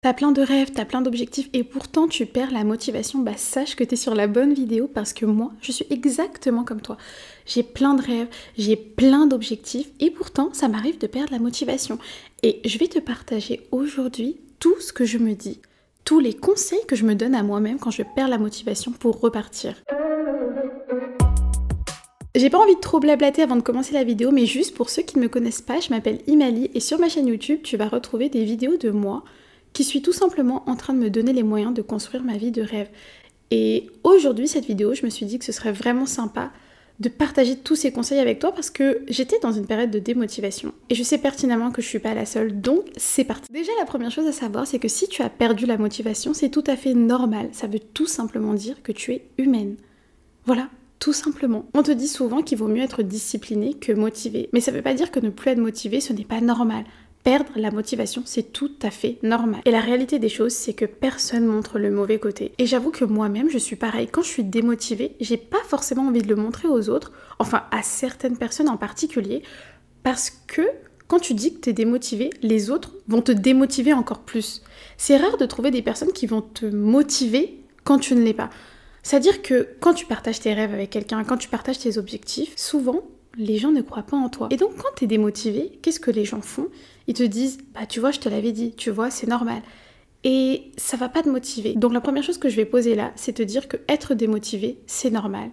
T'as plein de rêves, t'as plein d'objectifs et pourtant tu perds la motivation, bah sache que t'es sur la bonne vidéo parce que moi, je suis exactement comme toi. J'ai plein de rêves, j'ai plein d'objectifs et pourtant ça m'arrive de perdre la motivation. Et je vais te partager aujourd'hui tout ce que je me dis, tous les conseils que je me donne à moi-même quand je perds la motivation pour repartir. J'ai pas envie de trop blablater avant de commencer la vidéo, mais juste pour ceux qui ne me connaissent pas, je m'appelle Imali et sur ma chaîne YouTube, tu vas retrouver des vidéos de moi qui suis tout simplement en train de me donner les moyens de construire ma vie de rêve. Et aujourd'hui, cette vidéo, je me suis dit que ce serait vraiment sympa de partager tous ces conseils avec toi parce que j'étais dans une période de démotivation. Et je sais pertinemment que je suis pas la seule, donc c'est parti. Déjà, la première chose à savoir, c'est que si tu as perdu la motivation, c'est tout à fait normal. Ça veut tout simplement dire que tu es humaine. Voilà. Tout simplement. On te dit souvent qu'il vaut mieux être discipliné que motivé. Mais ça veut pas dire que ne plus être motivé, ce n'est pas normal. Perdre la motivation, c'est tout à fait normal. Et la réalité des choses, c'est que personne montre le mauvais côté. Et j'avoue que moi-même, je suis pareil. Quand je suis démotivée, j'ai pas forcément envie de le montrer aux autres, enfin à certaines personnes en particulier, parce que quand tu dis que t'es démotivé, les autres vont te démotiver encore plus. C'est rare de trouver des personnes qui vont te motiver quand tu ne l'es pas. C'est-à-dire que quand tu partages tes rêves avec quelqu'un, quand tu partages tes objectifs, souvent, les gens ne croient pas en toi. Et donc, quand t'es démotivé, qu'est-ce que les gens font? Ils te disent, bah tu vois, je te l'avais dit, tu vois, c'est normal. Et ça va pas te motiver. Donc la première chose que je vais poser là, c'est te dire que être démotivé, c'est normal.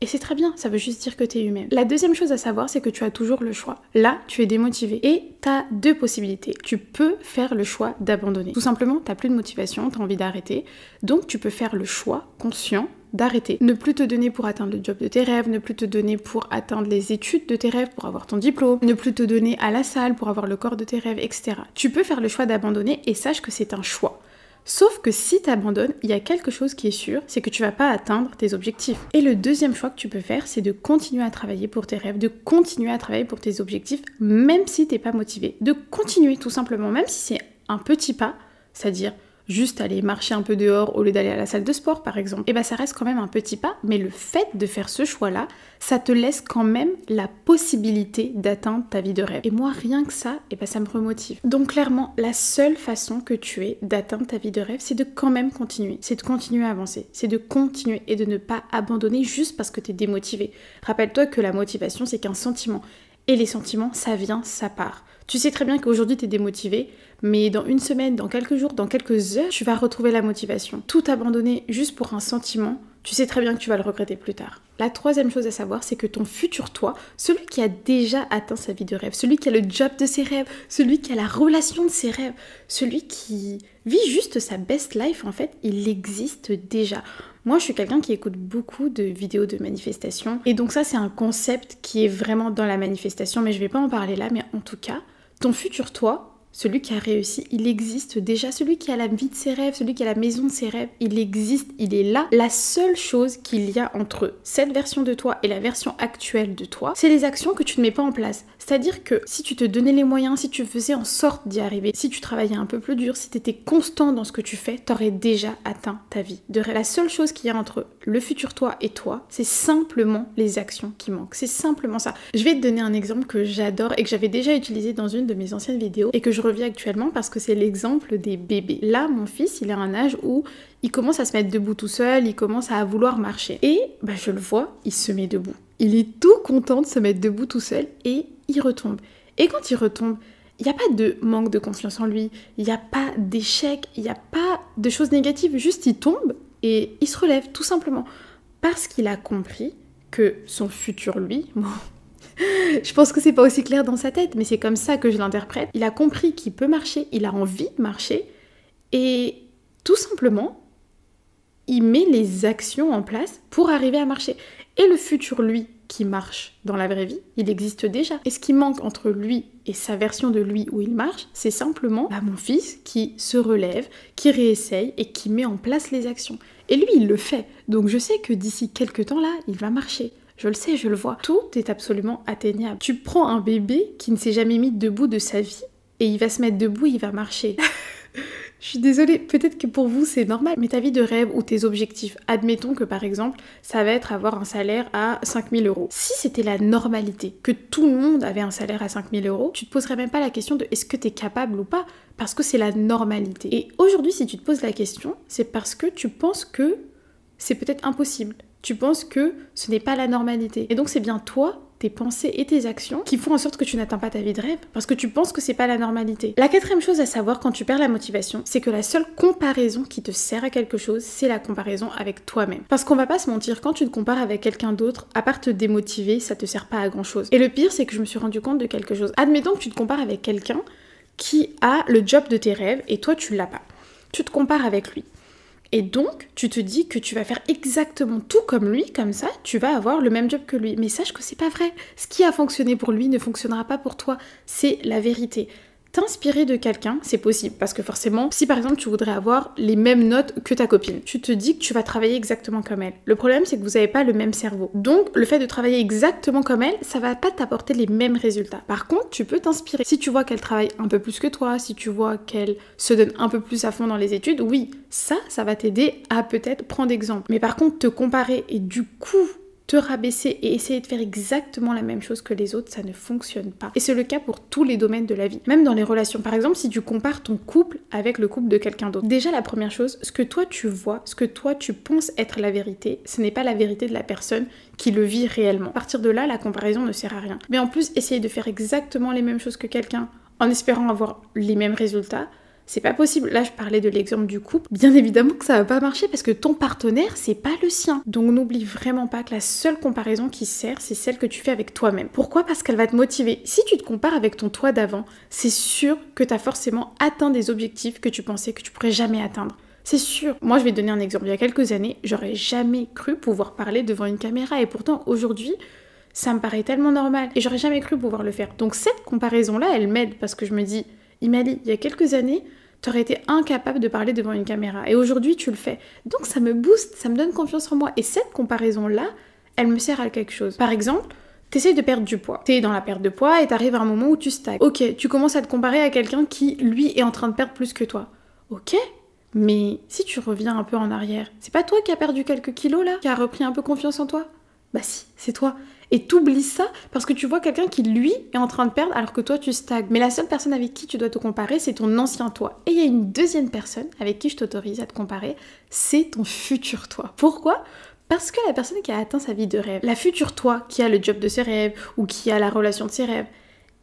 Et c'est très bien, ça veut juste dire que t'es humaine. La deuxième chose à savoir, c'est que tu as toujours le choix. Là, tu es démotivé et t'as deux possibilités. Tu peux faire le choix d'abandonner. Tout simplement, t'as plus de motivation, t'as envie d'arrêter. Donc tu peux faire le choix conscient d'arrêter. Ne plus te donner pour atteindre le job de tes rêves, ne plus te donner pour atteindre les études de tes rêves, pour avoir ton diplôme, ne plus te donner à la salle pour avoir le corps de tes rêves, etc. Tu peux faire le choix d'abandonner et sache que c'est un choix. Sauf que si tu abandonnes, il y a quelque chose qui est sûr, c'est que tu vas pas atteindre tes objectifs. Et le deuxième choix que tu peux faire, c'est de continuer à travailler pour tes rêves, de continuer à travailler pour tes objectifs, même si t'es pas motivé. De continuer tout simplement, même si c'est un petit pas, c'est-à-dire juste aller marcher un peu dehors au lieu d'aller à la salle de sport par exemple, et ben ça reste quand même un petit pas, mais le fait de faire ce choix-là, ça te laisse quand même la possibilité d'atteindre ta vie de rêve. Et moi, rien que ça, et ben ça me remotive. Donc clairement, la seule façon que tu aies d'atteindre ta vie de rêve, c'est de quand même continuer. C'est de continuer à avancer. C'est de continuer et de ne pas abandonner juste parce que tu es démotivé. Rappelle-toi que la motivation, c'est qu'un sentiment. Et les sentiments, ça vient, ça part. Tu sais très bien qu'aujourd'hui tu es démotivé, mais dans une semaine, dans quelques jours, dans quelques heures, tu vas retrouver la motivation. Tout abandonner juste pour un sentiment, tu sais très bien que tu vas le regretter plus tard. La troisième chose à savoir, c'est que ton futur toi, celui qui a déjà atteint sa vie de rêve, celui qui a le job de ses rêves, celui qui a la relation de ses rêves, celui qui vit juste sa best life, en fait, il existe déjà. Moi, je suis quelqu'un qui écoute beaucoup de vidéos de manifestation. Et donc ça, c'est un concept qui est vraiment dans la manifestation, mais je vais pas en parler là, mais en tout cas, ton futur toi, celui qui a réussi, il existe déjà. Celui qui a la vie de ses rêves, celui qui a la maison de ses rêves, il existe, il est là. La seule chose qu'il y a entre cette version de toi et la version actuelle de toi, c'est les actions que tu ne mets pas en place. C'est-à-dire que si tu te donnais les moyens, si tu faisais en sorte d'y arriver, si tu travaillais un peu plus dur, si tu étais constant dans ce que tu fais, t'aurais déjà atteint ta vie. La seule chose qu'il y a entre le futur toi et toi, c'est simplement les actions qui manquent. C'est simplement ça. Je vais te donner un exemple que j'adore et que j'avais déjà utilisé dans une de mes anciennes vidéos et que je reviens actuellement parce que c'est l'exemple des bébés. Là, mon fils, il a un âge où il commence à se mettre debout tout seul, il commence à vouloir marcher. Et je le vois, il se met debout. Il est tout content de se mettre debout tout seul et il retombe. Et quand il retombe, il n'y a pas de manque de confiance en lui, il n'y a pas d'échec, il n'y a pas de choses négatives, juste il tombe et il se relève tout simplement. Parce qu'il a compris que son futur lui, je pense que c'est pas aussi clair dans sa tête, mais c'est comme ça que je l'interprète. Il a compris qu'il peut marcher, il a envie de marcher, et tout simplement, il met les actions en place pour arriver à marcher. Et le futur lui qui marche dans la vraie vie, il existe déjà. Et ce qui manque entre lui et sa version de lui où il marche, c'est simplement mon fils qui se relève, qui réessaye et qui met en place les actions. Et lui, il le fait. Donc je sais que d'ici quelques temps là, il va marcher. Je le sais, je le vois. Tout est absolument atteignable. Tu prends un bébé qui ne s'est jamais mis debout de sa vie et il va se mettre debout, il va marcher. Je suis désolée, peut-être que pour vous c'est normal, mais ta vie de rêve ou tes objectifs, admettons que par exemple, ça va être avoir un salaire à 5000 euros. Si c'était la normalité, que tout le monde avait un salaire à 5000 euros, tu te poserais même pas la question de est-ce que tu es capable ou pas, parce que c'est la normalité. Et aujourd'hui, si tu te poses la question, c'est parce que tu penses que c'est peut-être impossible. Tu penses que ce n'est pas la normalité. Et donc c'est bien toi, tes pensées et tes actions qui font en sorte que tu n'atteins pas ta vie de rêve parce que tu penses que c'est pas la normalité. La quatrième chose à savoir quand tu perds la motivation, c'est que la seule comparaison qui te sert à quelque chose, c'est la comparaison avec toi-même. Parce qu'on va pas se mentir, quand tu te compares avec quelqu'un d'autre, à part te démotiver, ça te sert pas à grand chose. Et le pire, c'est que je me suis rendu compte de quelque chose. Admettons que tu te compares avec quelqu'un qui a le job de tes rêves et toi tu l'as pas. Tu te compares avec lui. Et donc, tu te dis que tu vas faire exactement tout comme lui, comme ça, tu vas avoir le même job que lui. Mais sache que c'est pas vrai. Ce qui a fonctionné pour lui ne fonctionnera pas pour toi. C'est la vérité. T'inspirer de quelqu'un, c'est possible. Parce que forcément, si par exemple tu voudrais avoir les mêmes notes que ta copine, tu te dis que tu vas travailler exactement comme elle. Le problème, c'est que vous n'avez pas le même cerveau. Donc, le fait de travailler exactement comme elle, ça va pas t'apporter les mêmes résultats. Par contre, tu peux t'inspirer. Si tu vois qu'elle travaille un peu plus que toi, si tu vois qu'elle se donne un peu plus à fond dans les études, oui, ça va t'aider à peut-être prendre exemple. Mais par contre, te comparer et du coup te rabaisser et essayer de faire exactement la même chose que les autres, ça ne fonctionne pas. Et c'est le cas pour tous les domaines de la vie. Même dans les relations. Par exemple, si tu compares ton couple avec le couple de quelqu'un d'autre. Déjà, la première chose, ce que toi tu vois, ce que toi tu penses être la vérité, ce n'est pas la vérité de la personne qui le vit réellement. À partir de là, la comparaison ne sert à rien. Mais en plus, essayer de faire exactement les mêmes choses que quelqu'un en espérant avoir les mêmes résultats, c'est pas possible. Là, je parlais de l'exemple du couple. Bien évidemment que ça va pas marcher parce que ton partenaire, c'est pas le sien. Donc n'oublie vraiment pas que la seule comparaison qui sert, c'est celle que tu fais avec toi-même. Pourquoi ? Parce qu'elle va te motiver. Si tu te compares avec ton toi d'avant, c'est sûr que t'as forcément atteint des objectifs que tu pensais que tu pourrais jamais atteindre. C'est sûr. Moi, je vais te donner un exemple. Il y a quelques années, j'aurais jamais cru pouvoir parler devant une caméra et pourtant, aujourd'hui, ça me paraît tellement normal et j'aurais jamais cru pouvoir le faire. Donc cette comparaison-là, elle m'aide parce que je me dis, Imali, il y a quelques années, t'aurais été incapable de parler devant une caméra. Et aujourd'hui, tu le fais. Donc ça me booste, ça me donne confiance en moi. Et cette comparaison-là, elle me sert à quelque chose. Par exemple, t'essayes de perdre du poids. T'es dans la perte de poids et t'arrives à un moment où tu stagnes. Ok, tu commences à te comparer à quelqu'un qui, lui, est en train de perdre plus que toi. Ok, mais si tu reviens un peu en arrière, c'est pas toi qui as perdu quelques kilos là, qui a repris un peu confiance en toi? Bah si, c'est toi. Et t'oublies ça parce que tu vois quelqu'un qui, lui, est en train de perdre alors que toi, tu stagnes. Mais la seule personne avec qui tu dois te comparer, c'est ton ancien toi. Et il y a une deuxième personne avec qui je t'autorise à te comparer, c'est ton futur toi. Pourquoi ? Parce que la personne qui a atteint sa vie de rêve, la future toi, qui a le job de ses rêves ou qui a la relation de ses rêves,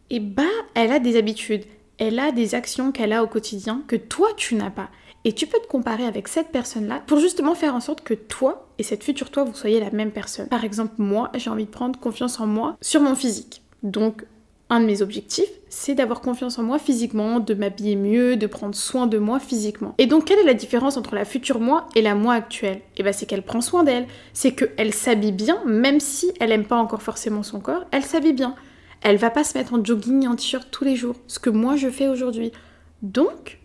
et bah, elle a des habitudes, elle a des actions qu'elle a au quotidien que toi, tu n'as pas. Et tu peux te comparer avec cette personne-là pour justement faire en sorte que toi et cette future toi, vous soyez la même personne. Par exemple, moi, j'ai envie de prendre confiance en moi sur mon physique. Donc, un de mes objectifs, c'est d'avoir confiance en moi physiquement, de m'habiller mieux, de prendre soin de moi physiquement. Et donc, quelle est la différence entre la future moi et la moi actuelle ? Et bah, c'est qu'elle prend soin d'elle. C'est qu'elle s'habille bien, même si elle aime pas encore forcément son corps, elle s'habille bien. Elle va pas se mettre en jogging et en t-shirt tous les jours, ce que moi je fais aujourd'hui. Donc,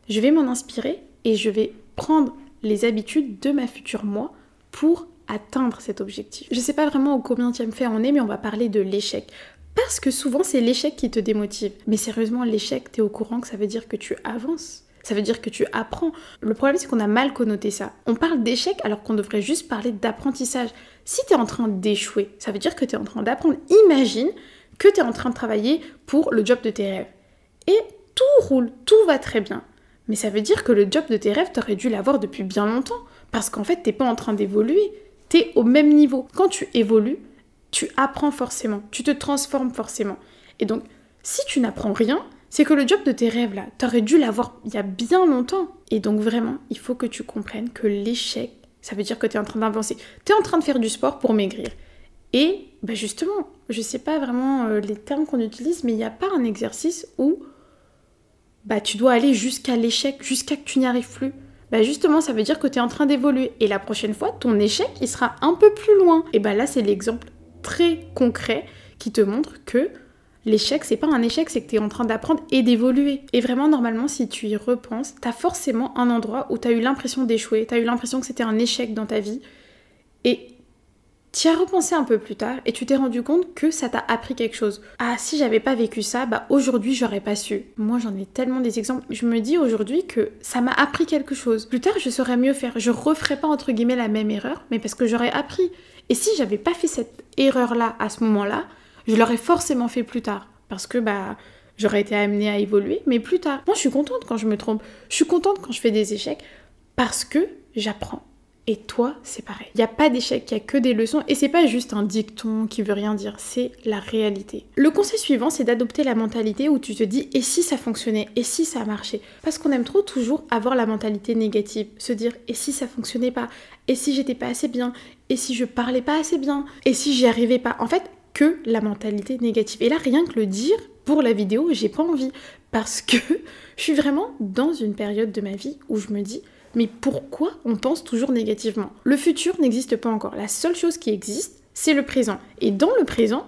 je vais m'en inspirer et je vais prendre les habitudes de ma future moi pour atteindre cet objectif. Je sais pas vraiment au combienième fait on est, mais on va parler de l'échec. Parce que souvent, c'est l'échec qui te démotive. Mais sérieusement, l'échec, t'es au courant que ça veut dire que tu avances. Ça veut dire que tu apprends. Le problème, c'est qu'on a mal connoté ça. On parle d'échec alors qu'on devrait juste parler d'apprentissage. Si t'es en train d'échouer, ça veut dire que t'es en train d'apprendre. Imagine que t'es en train de travailler pour le job de tes rêves. Et tout roule, tout va très bien. Mais ça veut dire que le job de tes rêves, t'aurais dû l'avoir depuis bien longtemps. Parce qu'en fait, t'es pas en train d'évoluer. T'es au même niveau. Quand tu évolues, tu apprends forcément. Tu te transformes forcément. Et donc, si tu n'apprends rien, c'est que le job de tes rêves, là, t'aurais dû l'avoir il y a bien longtemps. Et donc, vraiment, il faut que tu comprennes que l'échec, ça veut dire que t'es en train d'avancer. T'es en train de faire du sport pour maigrir. Et, bah justement, je sais pas vraiment les termes qu'on utilise, mais il n'y a pas un exercice où bah tu dois aller jusqu'à l'échec, jusqu'à que tu n'y arrives plus. Bah justement, ça veut dire que tu es en train d'évoluer. Et la prochaine fois, ton échec, il sera un peu plus loin. Et bah là, c'est l'exemple très concret qui te montre que l'échec, c'est pas un échec, c'est que tu es en train d'apprendre et d'évoluer. Et vraiment, normalement, si tu y repenses, tu as forcément un endroit où tu as eu l'impression d'échouer, tu as eu l'impression que c'était un échec dans ta vie. Et Tu as repensé un peu plus tard et tu t'es rendu compte que ça t'a appris quelque chose. Ah, si j'avais pas vécu ça, bah aujourd'hui j'aurais pas su. Moi j'en ai tellement des exemples. Je me dis aujourd'hui que ça m'a appris quelque chose. Plus tard je saurais mieux faire. Je referais pas entre guillemets la même erreur, mais parce que j'aurais appris. Et si j'avais pas fait cette erreur-là à ce moment-là, je l'aurais forcément fait plus tard. Parce que bah j'aurais été amenée à évoluer, mais plus tard. Moi je suis contente quand je me trompe. Je suis contente quand je fais des échecs parce que j'apprends. Et toi, c'est pareil. Il n'y a pas d'échec, il n'y a que des leçons. Et c'est pas juste un dicton qui veut rien dire, c'est la réalité. Le conseil suivant, c'est d'adopter la mentalité où tu te dis « et si ça fonctionnait ? Et si ça marchait ?» Parce qu'on aime trop toujours avoir la mentalité négative. Se dire « et si ça fonctionnait pas ? Et si j'étais pas assez bien ? Et si je parlais pas assez bien ? Et si j'y arrivais pas ?» En fait, que la mentalité négative. Et là, rien que le dire, pour la vidéo, j'ai pas envie. Parce que je suis vraiment dans une période de ma vie où je me dis... Mais pourquoi on pense toujours négativement? Le futur n'existe pas encore. La seule chose qui existe, c'est le présent. Et dans le présent,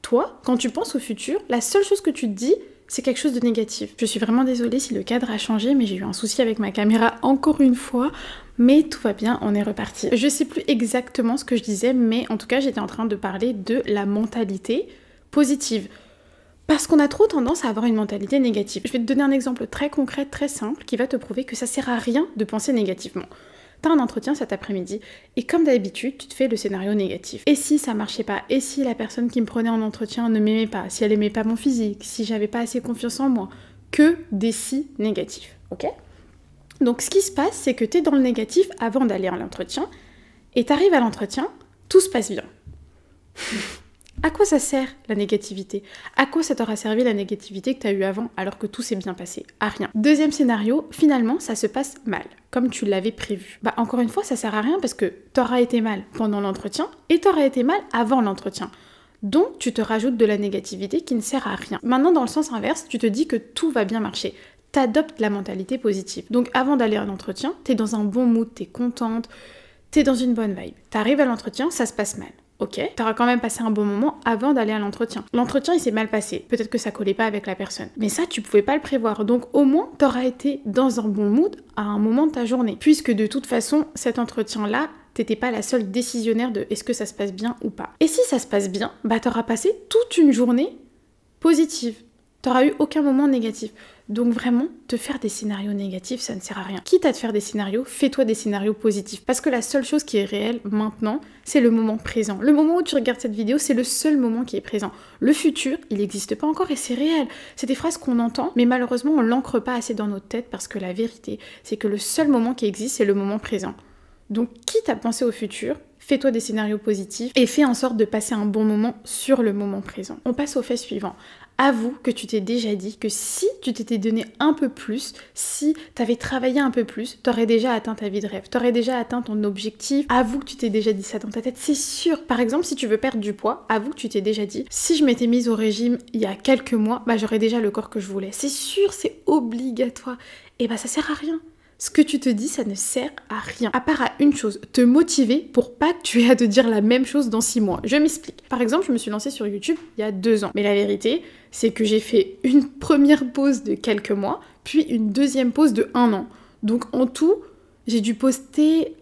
toi, quand tu penses au futur, la seule chose que tu te dis, c'est quelque chose de négatif. Je suis vraiment désolée si le cadre a changé, mais j'ai eu un souci avec ma caméra encore une fois. Mais tout va bien, on est reparti. Je sais plus exactement ce que je disais, mais en tout cas, j'étais en train de parler de la mentalité positive. Parce qu'on a trop tendance à avoir une mentalité négative. Je vais te donner un exemple très concret, très simple, qui va te prouver que ça sert à rien de penser négativement. T'as un entretien cet après-midi, et comme d'habitude, tu te fais le scénario négatif. Et si ça marchait pas? Et si la personne qui me prenait en entretien ne m'aimait pas? Si elle aimait pas mon physique? Si j'avais pas assez confiance en moi? Que des si négatifs, ok? Donc ce qui se passe, c'est que t'es dans le négatif avant d'aller à l'entretien, et t'arrives à l'entretien, tout se passe bien. À quoi ça sert la négativité? À quoi ça t'aura servi la négativité que t'as eue avant alors que tout s'est bien passé? À rien. Deuxième scénario, finalement ça se passe mal, comme tu l'avais prévu. Bah encore une fois ça sert à rien parce que t'auras été mal pendant l'entretien et t'auras été mal avant l'entretien. Donc tu te rajoutes de la négativité qui ne sert à rien. Maintenant dans le sens inverse, tu te dis que tout va bien marcher. T'adoptes la mentalité positive. Donc avant d'aller à l'entretien, t'es dans un bon mood, t'es contente, t'es dans une bonne vibe. T'arrives à l'entretien, ça se passe mal. Ok, t'auras quand même passé un bon moment avant d'aller à l'entretien. L'entretien, il s'est mal passé. Peut-être que ça collait pas avec la personne. Mais ça, tu pouvais pas le prévoir. Donc au moins, t'auras été dans un bon mood à un moment de ta journée. Puisque de toute façon, cet entretien-là, t'étais pas la seule décisionnaire de est-ce que ça se passe bien ou pas. Et si ça se passe bien, bah t'auras passé toute une journée positive. T'auras eu aucun moment négatif. Donc vraiment, te faire des scénarios négatifs, ça ne sert à rien. Quitte à te faire des scénarios, fais-toi des scénarios positifs. Parce que la seule chose qui est réelle maintenant, c'est le moment présent. Le moment où tu regardes cette vidéo, c'est le seul moment qui est présent. Le futur, il n'existe pas encore et c'est réel. C'est des phrases qu'on entend, mais malheureusement, on l'ancre pas assez dans notre tête parce que la vérité, c'est que le seul moment qui existe, c'est le moment présent. Donc quitte à penser au futur, fais-toi des scénarios positifs et fais en sorte de passer un bon moment sur le moment présent. On passe au fait suivant. Avoue que tu t'es déjà dit que si tu t'étais donné un peu plus, si t'avais travaillé un peu plus, t'aurais déjà atteint ta vie de rêve, t'aurais déjà atteint ton objectif. Avoue que tu t'es déjà dit ça dans ta tête, c'est sûr. Par exemple, si tu veux perdre du poids, avoue que tu t'es déjà dit, si je m'étais mise au régime il y a quelques mois, bah j'aurais déjà le corps que je voulais. C'est sûr, c'est obligatoire. Et bah ça sert à rien. Ce que tu te dis, ça ne sert à rien. À part à une chose, te motiver pour pas que tu aies à te dire la même chose dans 6 mois. Je m'explique. Par exemple, je me suis lancée sur YouTube il y a 2 ans. Mais la vérité, c'est que j'ai fait une première pause de quelques mois, puis une deuxième pause de 1 an. Donc en tout, j'ai dû poster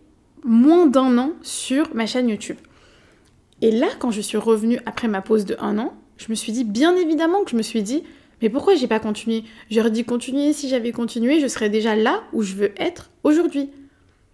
moins d'1 an sur ma chaîne YouTube. Et là, quand je suis revenue après ma pause de 1 an, je me suis dit, bien évidemment que je me suis dit, mais pourquoi j'ai pas continué? J'aurais dit continuer, si j'avais continué, je serais déjà là où je veux être aujourd'hui.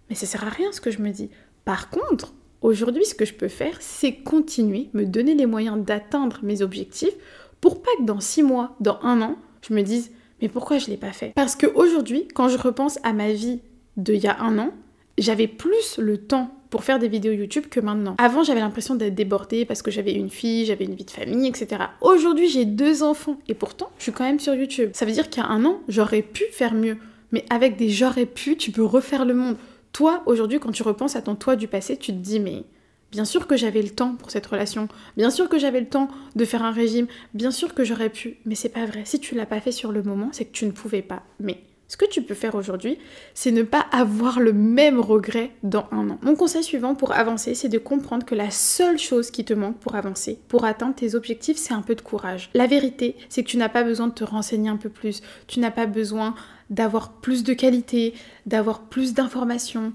Mais ça sert à rien ce que je me dis. Par contre, aujourd'hui, ce que je peux faire, c'est continuer, me donner les moyens d'atteindre mes objectifs pour pas que dans 6 mois, dans 1 an, je me dise mais pourquoi je l'ai pas fait? Parce qu'aujourd'hui, quand je repense à ma vie d'il y a 1 an, j'avais plus le temps pour faire des vidéos YouTube que maintenant. Avant, j'avais l'impression d'être débordée parce que j'avais une fille, j'avais une vie de famille, etc. Aujourd'hui, j'ai 2 enfants et pourtant, je suis quand même sur YouTube. Ça veut dire qu'il y a 1 an, j'aurais pu faire mieux. Mais avec des j'aurais pu, tu peux refaire le monde. Toi, aujourd'hui, quand tu repenses à ton toi du passé, tu te dis mais bien sûr que j'avais le temps pour cette relation, bien sûr que j'avais le temps de faire un régime, bien sûr que j'aurais pu, mais c'est pas vrai. Si tu l'as pas fait sur le moment, c'est que tu ne pouvais pas. Mais ce que tu peux faire aujourd'hui, c'est ne pas avoir le même regret dans 1 an. Mon conseil suivant pour avancer, c'est de comprendre que la seule chose qui te manque pour avancer, pour atteindre tes objectifs, c'est un peu de courage. La vérité, c'est que tu n'as pas besoin de te renseigner un peu plus, tu n'as pas besoin d'avoir plus de qualité, d'avoir plus d'informations,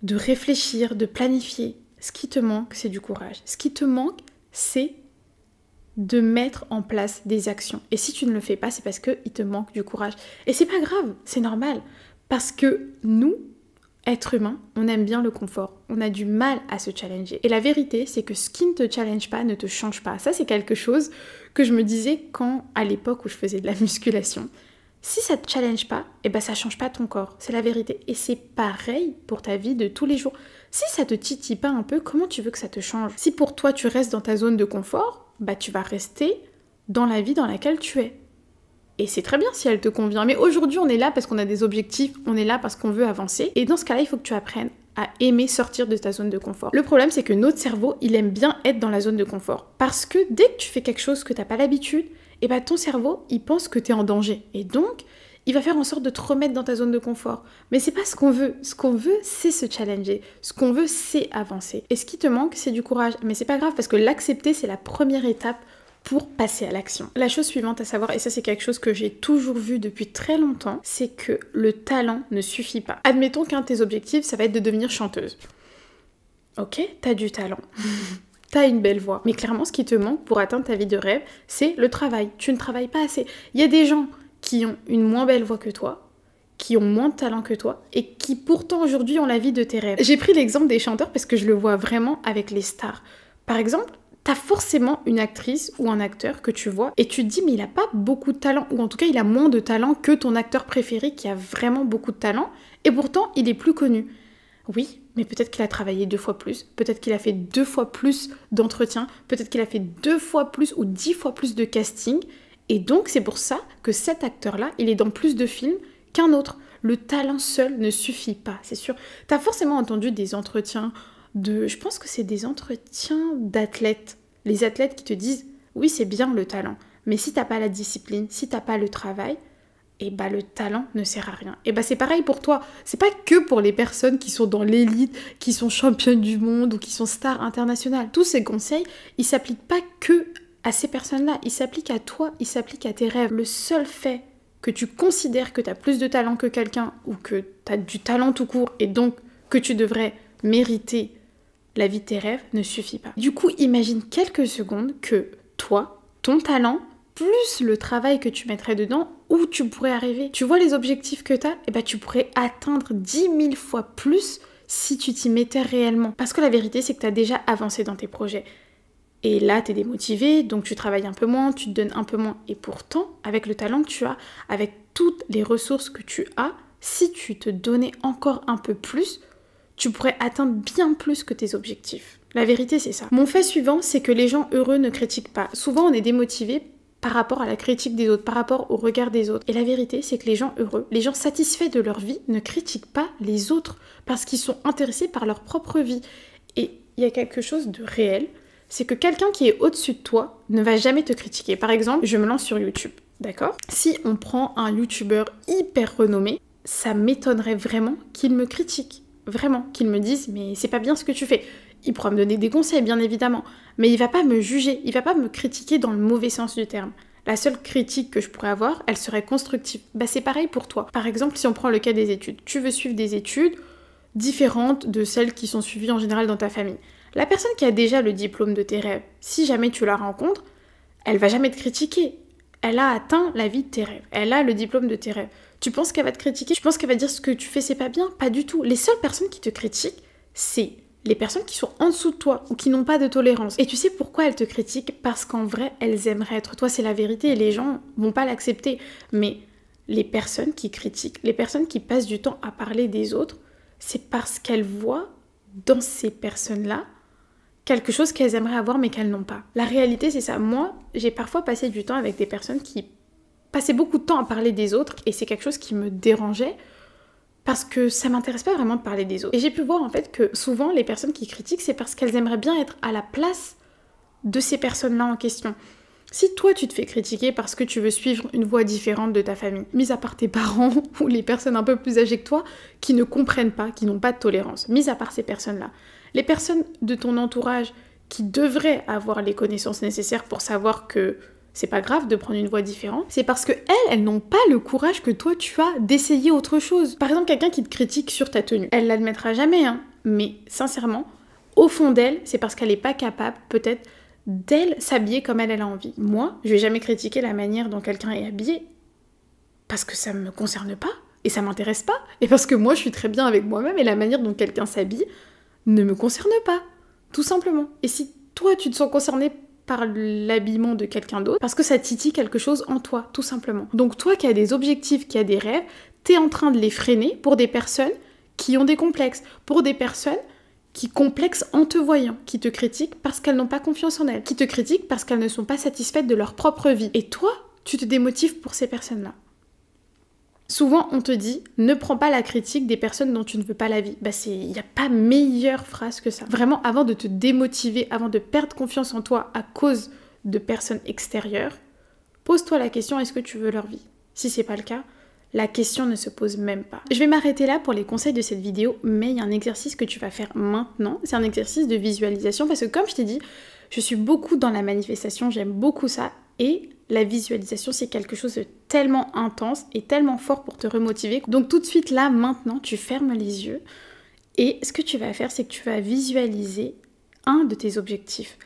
de réfléchir, de planifier. Ce qui te manque, c'est du courage. Ce qui te manque, c'est de mettre en place des actions. Et si tu ne le fais pas, c'est parce qu'il te manque du courage. Et c'est pas grave, c'est normal. Parce que nous, êtres humains, on aime bien le confort. On a du mal à se challenger. Et la vérité, c'est que ce qui ne te challenge pas ne te change pas. Ça, c'est quelque chose que je me disais à l'époque où je faisais de la musculation. Si ça te challenge pas, eh ben ça change pas ton corps. C'est la vérité. Et c'est pareil pour ta vie de tous les jours. Si ça te titille pas un peu, comment tu veux que ça te change? Si pour toi, tu restes dans ta zone de confort, bah tu vas rester dans la vie dans laquelle tu es. Et c'est très bien si elle te convient. Mais aujourd'hui, on est là parce qu'on a des objectifs, on est là parce qu'on veut avancer. Et dans ce cas-là, il faut que tu apprennes à aimer sortir de ta zone de confort. Le problème, c'est que notre cerveau, il aime bien être dans la zone de confort. Parce que dès que tu fais quelque chose que tu n'as pas l'habitude, et bah ton cerveau, il pense que tu es en danger. Et donc, il va faire en sorte de te remettre dans ta zone de confort. Mais c'est pas ce qu'on veut. Ce qu'on veut, c'est se challenger. Ce qu'on veut, c'est avancer. Et ce qui te manque, c'est du courage. Mais c'est pas grave parce que l'accepter, c'est la première étape pour passer à l'action. La chose suivante à savoir, et ça c'est quelque chose que j'ai toujours vu depuis très longtemps, c'est que le talent ne suffit pas. Admettons qu'un de tes objectifs, ça va être de devenir chanteuse. Ok, t'as du talent. T'as une belle voix. Mais clairement, ce qui te manque pour atteindre ta vie de rêve, c'est le travail. Tu ne travailles pas assez. Il y a des gens qui ont une moins belle voix que toi, qui ont moins de talent que toi, et qui pourtant aujourd'hui ont la vie de tes rêves. J'ai pris l'exemple des chanteurs parce que je le vois vraiment avec les stars. Par exemple, t'as forcément une actrice ou un acteur que tu vois et tu te dis mais il a pas beaucoup de talent, ou en tout cas il a moins de talent que ton acteur préféré qui a vraiment beaucoup de talent, et pourtant il est plus connu. Oui, mais peut-être qu'il a travaillé 2 fois plus, peut-être qu'il a fait 2 fois plus d'entretiens, peut-être qu'il a fait 2 fois plus ou 10 fois plus de casting, et donc c'est pour ça que cet acteur-là, il est dans plus de films qu'un autre. Le talent seul ne suffit pas, c'est sûr. T'as forcément entendu des entretiens je pense que c'est des entretiens d'athlètes. Les athlètes qui te disent, oui c'est bien le talent, mais si t'as pas la discipline, si t'as pas le travail, et bah le talent ne sert à rien. Et bah c'est pareil pour toi. C'est pas que pour les personnes qui sont dans l'élite, qui sont championnes du monde ou qui sont stars internationales. Tous ces conseils, ils s'appliquent pas que à ces personnes-là, ils s'appliquent à toi, ils s'appliquent à tes rêves. Le seul fait que tu considères que t'as plus de talent que quelqu'un ou que t'as du talent tout court et donc que tu devrais mériter la vie de tes rêves ne suffit pas. Du coup, imagine quelques secondes que toi, ton talent, plus le travail que tu mettrais dedans, où tu pourrais arriver. Tu vois les objectifs que tu as, et ben tu pourrais atteindre 10 000 fois plus si tu t'y mettais réellement. Parce que la vérité, c'est que tu as déjà avancé dans tes projets. Et là, tu es démotivé, donc tu travailles un peu moins, tu te donnes un peu moins. Et pourtant, avec le talent que tu as, avec toutes les ressources que tu as, si tu te donnais encore un peu plus, tu pourrais atteindre bien plus que tes objectifs. La vérité, c'est ça. Mon fait suivant, c'est que les gens heureux ne critiquent pas. Souvent, on est démotivé par rapport à la critique des autres, par rapport au regard des autres. Et la vérité, c'est que les gens heureux, les gens satisfaits de leur vie, ne critiquent pas les autres parce qu'ils sont intéressés par leur propre vie. Et il y a quelque chose de réel, c'est que quelqu'un qui est au-dessus de toi ne va jamais te critiquer. Par exemple, je me lance sur YouTube, d'accord? Si on prend un YouTuber hyper renommé, ça m'étonnerait vraiment qu'il me critique. Vraiment, qu'il me dise « mais c'est pas bien ce que tu fais ». Il pourra me donner des conseils, bien évidemment, mais il va pas me juger, il va pas me critiquer dans le mauvais sens du terme. La seule critique que je pourrais avoir, elle serait constructive. Bah c'est pareil pour toi. Par exemple, si on prend le cas des études, tu veux suivre des études différentes de celles qui sont suivies en général dans ta famille. La personne qui a déjà le diplôme de tes rêves, si jamais tu la rencontres, elle va jamais te critiquer. Elle a atteint la vie de tes rêves, elle a le diplôme de tes rêves. Tu penses qu'elle va te critiquer? Tu penses qu'elle va dire ce que tu fais c'est pas bien? Pas du tout. Les seules personnes qui te critiquent, c'est les personnes qui sont en dessous de toi ou qui n'ont pas de tolérance. Et tu sais pourquoi elles te critiquent? Parce qu'en vrai, elles aimeraient être toi, c'est la vérité et les gens vont pas l'accepter. Mais les personnes qui critiquent, les personnes qui passent du temps à parler des autres, c'est parce qu'elles voient dans ces personnes-là quelque chose qu'elles aimeraient avoir mais qu'elles n'ont pas. La réalité, c'est ça. Moi, j'ai parfois passé du temps avec des personnes qui passaient beaucoup de temps à parler des autres et c'est quelque chose qui me dérangeait parce que ça m'intéresse pas vraiment de parler des autres. Et j'ai pu voir en fait que souvent les personnes qui critiquent, c'est parce qu'elles aimeraient bien être à la place de ces personnes-là en question. Si toi tu te fais critiquer parce que tu veux suivre une voie différente de ta famille, mis à part tes parents ou les personnes un peu plus âgées que toi qui ne comprennent pas, qui n'ont pas de tolérance, mis à part ces personnes-là, les personnes de ton entourage qui devraient avoir les connaissances nécessaires pour savoir que c'est pas grave de prendre une voie différente, c'est parce que elles n'ont pas le courage que toi tu as d'essayer autre chose. Par exemple, quelqu'un qui te critique sur ta tenue, elle l'admettra jamais, hein, mais sincèrement, au fond d'elle, c'est parce qu'elle n'est pas capable, peut-être, d'elle s'habiller comme elle a envie. Moi, je vais jamais critiquer la manière dont quelqu'un est habillé parce que ça me concerne pas et ça m'intéresse pas. Et parce que moi, je suis très bien avec moi-même et la manière dont quelqu'un s'habille ne me concerne pas, tout simplement. Et si toi, tu te sens concerné par l'habillement de quelqu'un d'autre, parce que ça titille quelque chose en toi, tout simplement. Donc toi qui as des objectifs, qui as des rêves, t'es en train de les freiner pour des personnes qui ont des complexes, pour des personnes qui complexent en te voyant, qui te critiquent parce qu'elles n'ont pas confiance en elles, qui te critiquent parce qu'elles ne sont pas satisfaites de leur propre vie. Et toi, tu te démotives pour ces personnes-là. Souvent, on te dit, ne prends pas la critique des personnes dont tu ne veux pas la vie. Il n'y a pas meilleure phrase que ça. Vraiment, avant de te démotiver, avant de perdre confiance en toi à cause de personnes extérieures, pose-toi la question, est-ce que tu veux leur vie? Si c'est pas le cas, la question ne se pose même pas. Je vais m'arrêter là pour les conseils de cette vidéo, mais il y a un exercice que tu vas faire maintenant. C'est un exercice de visualisation parce que comme je t'ai dit, je suis beaucoup dans la manifestation, j'aime beaucoup ça. Et la visualisation, c'est quelque chose de tellement intense et tellement fort pour te remotiver. Donc tout de suite, là, maintenant, tu fermes les yeux. Et ce que tu vas faire, c'est que tu vas visualiser un de tes objectifs.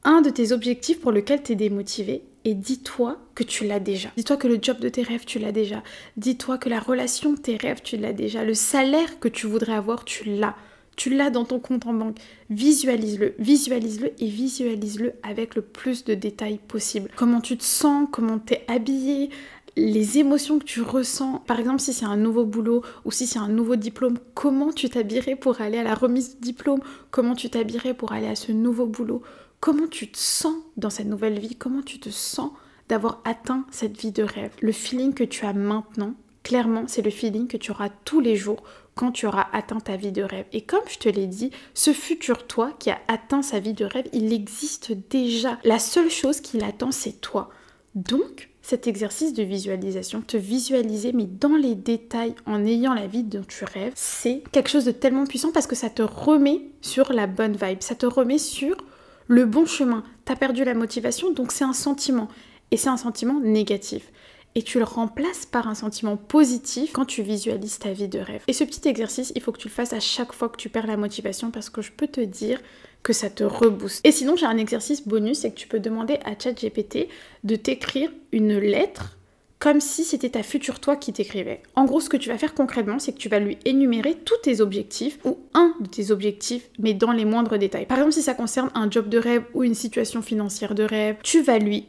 Un de tes objectifs pour lequel tu es démotivé. Et dis-toi que tu l'as déjà. Dis-toi que le job de tes rêves, tu l'as déjà. Dis-toi que la relation de tes rêves, tu l'as déjà. Le salaire que tu voudrais avoir, tu l'as. Tu l'as dans ton compte en banque. Visualise-le et visualise-le avec le plus de détails possible. Comment tu te sens, comment t'es habillé, les émotions que tu ressens. Par exemple, si c'est un nouveau boulot ou si c'est un nouveau diplôme, comment tu t'habillerais pour aller à la remise de diplôme? Comment tu t'habillerais pour aller à ce nouveau boulot? Comment tu te sens dans cette nouvelle vie? Comment tu te sens d'avoir atteint cette vie de rêve? Le feeling que tu as maintenant, clairement, c'est le feeling que tu auras tous les jours quand tu auras atteint ta vie de rêve. Et comme je te l'ai dit, ce futur toi qui a atteint sa vie de rêve, il existe déjà. La seule chose qui l'attend, c'est toi. Donc, cet exercice de visualisation, te visualiser, mais dans les détails, en ayant la vie dont tu rêves, c'est quelque chose de tellement puissant parce que ça te remet sur la bonne vibe, ça te remet sur le bon chemin. T'as perdu la motivation, donc c'est un sentiment. Et c'est un sentiment négatif. Et tu le remplaces par un sentiment positif quand tu visualises ta vie de rêve. Et ce petit exercice, il faut que tu le fasses à chaque fois que tu perds la motivation parce que je peux te dire que ça te rebooste. Et sinon, j'ai un exercice bonus, c'est que tu peux demander à ChatGPT de t'écrire une lettre comme si c'était ta future toi qui t'écrivait. En gros, ce que tu vas faire concrètement, c'est que tu vas lui énumérer tous tes objectifs ou un de tes objectifs, mais dans les moindres détails. Par exemple, si ça concerne un job de rêve ou une situation financière de rêve, tu vas lui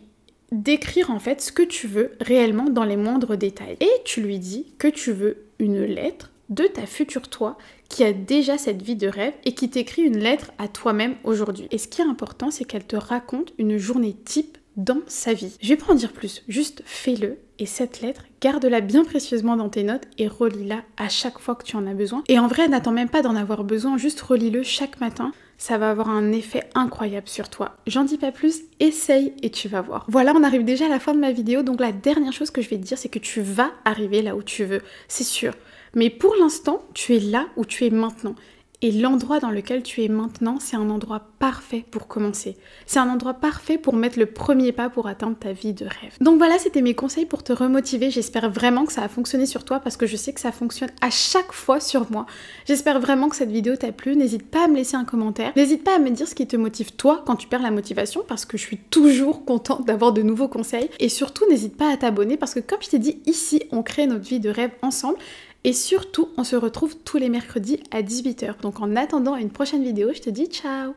décrire en fait ce que tu veux réellement dans les moindres détails. Et tu lui dis que tu veux une lettre de ta future toi qui a déjà cette vie de rêve et qui t'écrit une lettre à toi-même aujourd'hui. Et ce qui est important, c'est qu'elle te raconte une journée type dans sa vie. Je vais pas en dire plus, juste fais-le et cette lettre, garde-la bien précieusement dans tes notes et relis-la à chaque fois que tu en as besoin. Et en vrai, n'attends même pas d'en avoir besoin, juste relis-le chaque matin. Ça va avoir un effet incroyable sur toi. J'en dis pas plus, essaye et tu vas voir. Voilà, on arrive déjà à la fin de ma vidéo, donc la dernière chose que je vais te dire, c'est que tu vas arriver là où tu veux, c'est sûr. Mais pour l'instant, tu es là où tu es maintenant. Et l'endroit dans lequel tu es maintenant, c'est un endroit parfait pour commencer. C'est un endroit parfait pour mettre le premier pas pour atteindre ta vie de rêve. Donc voilà, c'était mes conseils pour te remotiver. J'espère vraiment que ça a fonctionné sur toi parce que je sais que ça fonctionne à chaque fois sur moi. J'espère vraiment que cette vidéo t'a plu. N'hésite pas à me laisser un commentaire. N'hésite pas à me dire ce qui te motive toi quand tu perds la motivation parce que je suis toujours contente d'avoir de nouveaux conseils. Et surtout, n'hésite pas à t'abonner parce que comme je t'ai dit, ici, on crée notre vie de rêve ensemble. Et surtout, on se retrouve tous les mercredis à 18h. Donc en attendant une prochaine vidéo, je te dis ciao!